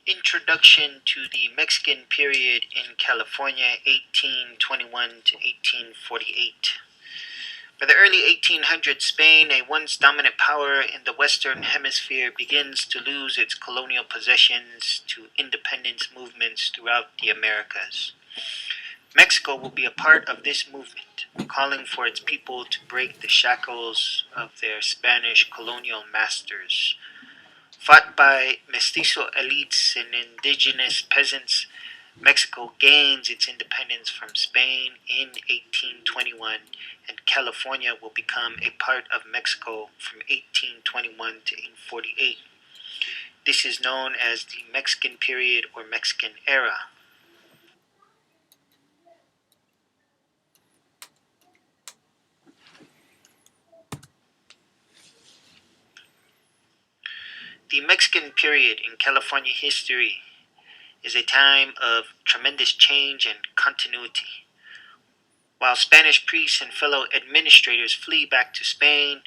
Introduction to the Mexican period in California, 1821 to 1848. By the early 1800s, Spain, a once dominant power in the Western Hemisphere, begins to lose its colonial possessions to independence movements throughout the Americas. Mexico will be a part of this movement, calling for its people to break the shackles of their Spanish colonial masters. Fought by mestizo elites and indigenous peasants, Mexico gains its independence from Spain in 1821, and California will become a part of Mexico from 1821 to 1848. This is known as the Mexican period or Mexican era. The Mexican period in California history is a time of tremendous change and continuity. While Spanish priests and fellow administrators flee back to Spain,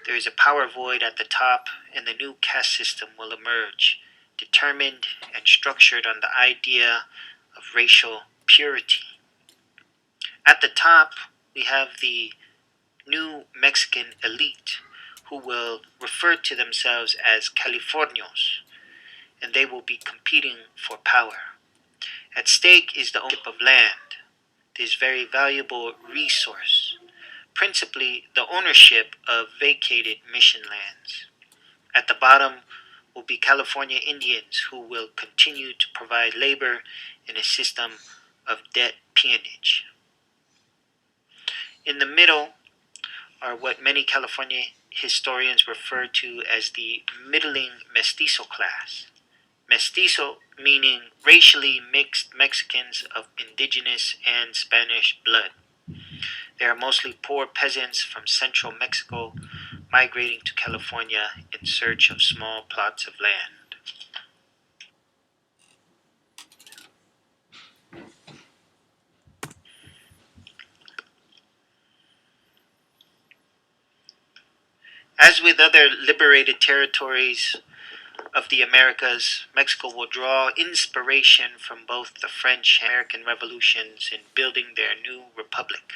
there is a power void at the top, and the new caste system will emerge, determined and structured on the idea of racial purity. At the top, we have the new Mexican elite, who will refer to themselves as Californios, and they will be competing for power. At stake is the ownership of land, this very valuable resource, principally the ownership of vacated mission lands. At the bottom will be California Indians, who will continue to provide labor in a system of debt peonage. In the middle are what many California historians refer to as the middling mestizo class. Mestizo meaning racially mixed Mexicans of indigenous and Spanish blood. They are mostly poor peasants from central Mexico migrating to California in search of small plots of land. As with other liberated territories of the Americas, Mexico will draw inspiration from both the French and American revolutions in building their new republic.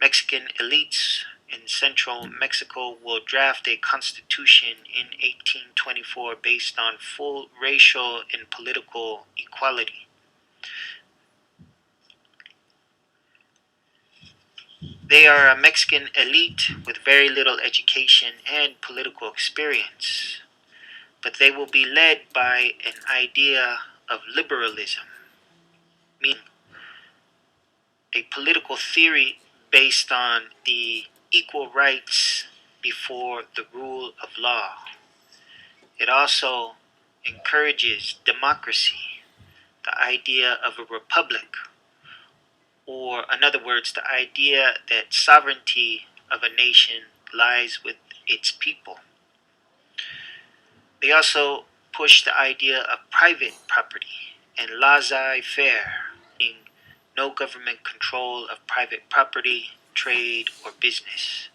Mexican elites in central Mexico will draft a constitution in 1824 based on full racial and political equality. They are a Mexican elite with very little education and political experience, but they will be led by an idea of liberalism, meaning a political theory based on the equal rights before the rule of law. It also encourages democracy, the idea of a republic, or in other words, the idea that sovereignty of a nation lies with its people. They also push the idea of private property and laissez-faire, meaning no government control of private property, trade, or business.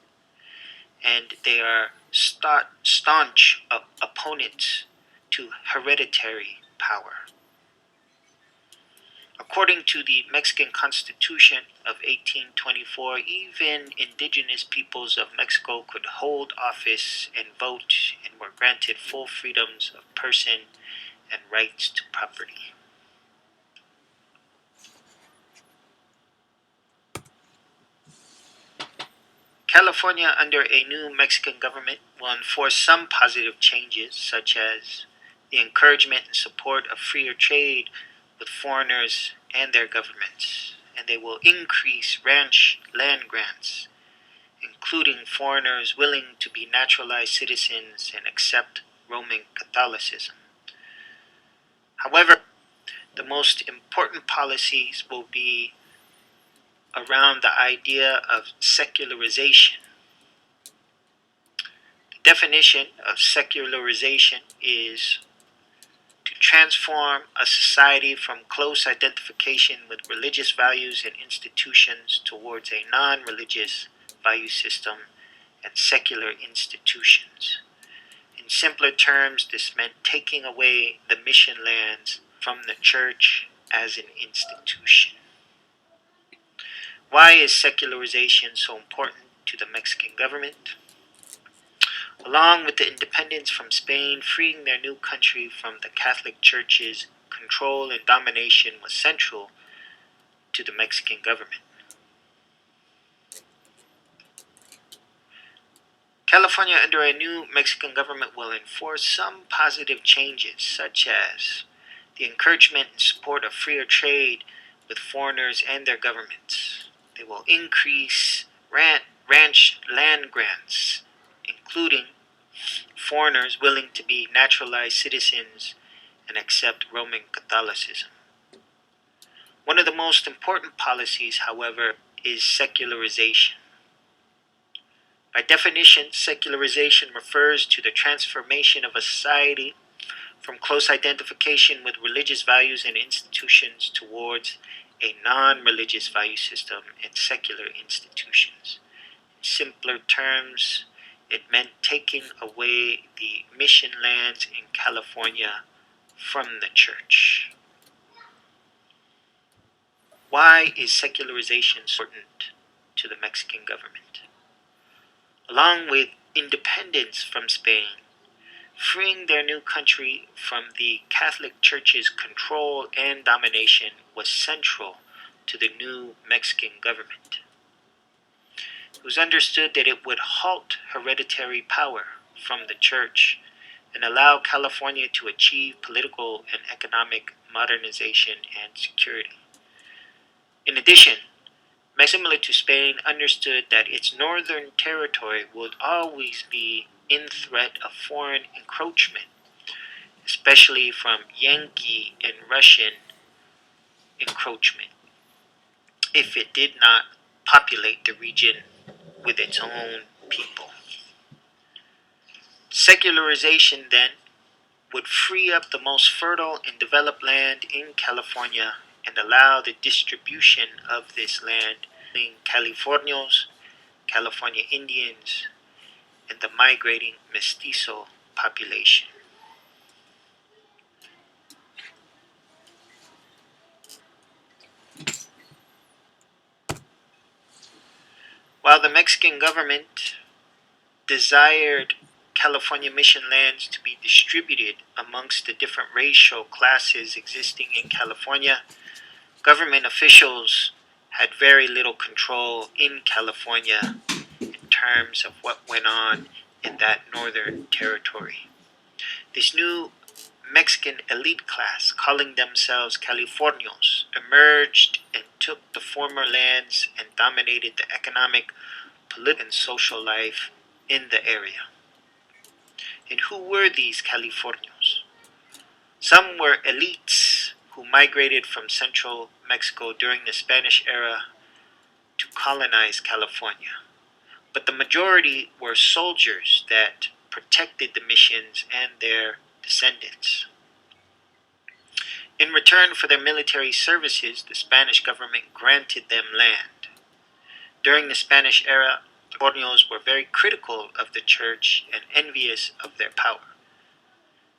And they are staunch opponents to hereditary power. According to the Mexican Constitution of 1824, even indigenous peoples of Mexico could hold office and vote and were granted full freedoms of person and rights to property. California, under a new Mexican government, will enforce some positive changes, such as the encouragement and support of freer trade with foreigners and their governments, and they will increase ranch land grants, including foreigners willing to be naturalized citizens and accept Roman Catholicism. However, the most important policies will be around the idea of secularization. The definition of secularization is to transform a society from close identification with religious values and institutions towards a non-religious value system and secular institutions. In In simpler terms, this meant taking away the mission lands from the church as an institution. Why is secularization so important to the Mexican government? Along with the independence from Spain, freeing their new country from the Catholic Church's control and domination was central to the Mexican government. California under a new Mexican government will enforce some positive changes, such as the encouragement and support of freer trade with foreigners and their governments. They will increase ranch land grants, including foreigners willing to be naturalized citizens and accept Roman Catholicism. One of the most important policies, however, is secularization. By definition, secularization refers to the transformation of a society from close identification with religious values and institutions towards a non-religious value system and secular institutions. In simpler terms, it meant taking away the mission lands in California from the church. Why is secularization important to the Mexican government? Along with independence from Spain, freeing their new country from the Catholic Church's control and domination was central to the new Mexican government. It was understood that it would halt hereditary power from the church and allow California to achieve political and economic modernization and security. In addition, similar to Spain, understood that its northern territory would always be in threat of foreign encroachment, especially from Yankee and Russian encroachment, if it did not populate the region with its own people. Secularization, then, would free up the most fertile and developed land in California and allow the distribution of this land between Californios, California Indians, and the migrating mestizo population. While the Mexican government desired California mission lands to be distributed amongst the different racial classes existing in California, government officials had very little control in California in terms of what went on in that northern territory. This new Mexican elite class, calling themselves Californios, emerged and took the former lands and dominated the economic, political, and social life in the area. And who were these Californios? Some were elites who migrated from central Mexico during the Spanish era to colonize California. But the majority were soldiers that protected the missions and their descendants. In return for their military services, the Spanish government granted them land. During the Spanish era, the Californios were very critical of the church and envious of their power.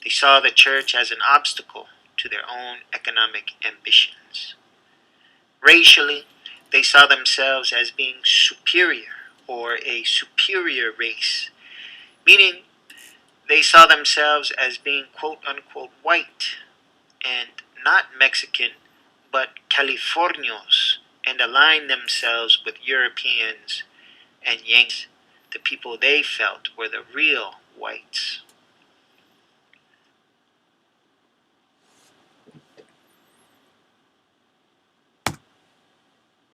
They saw the church as an obstacle to their own economic ambitions. Racially, they saw themselves as being superior or a superior race, meaning they saw themselves as being quote-unquote white and not Mexican, but Californios, and aligned themselves with Europeans and Yankees, the people they felt were the real whites.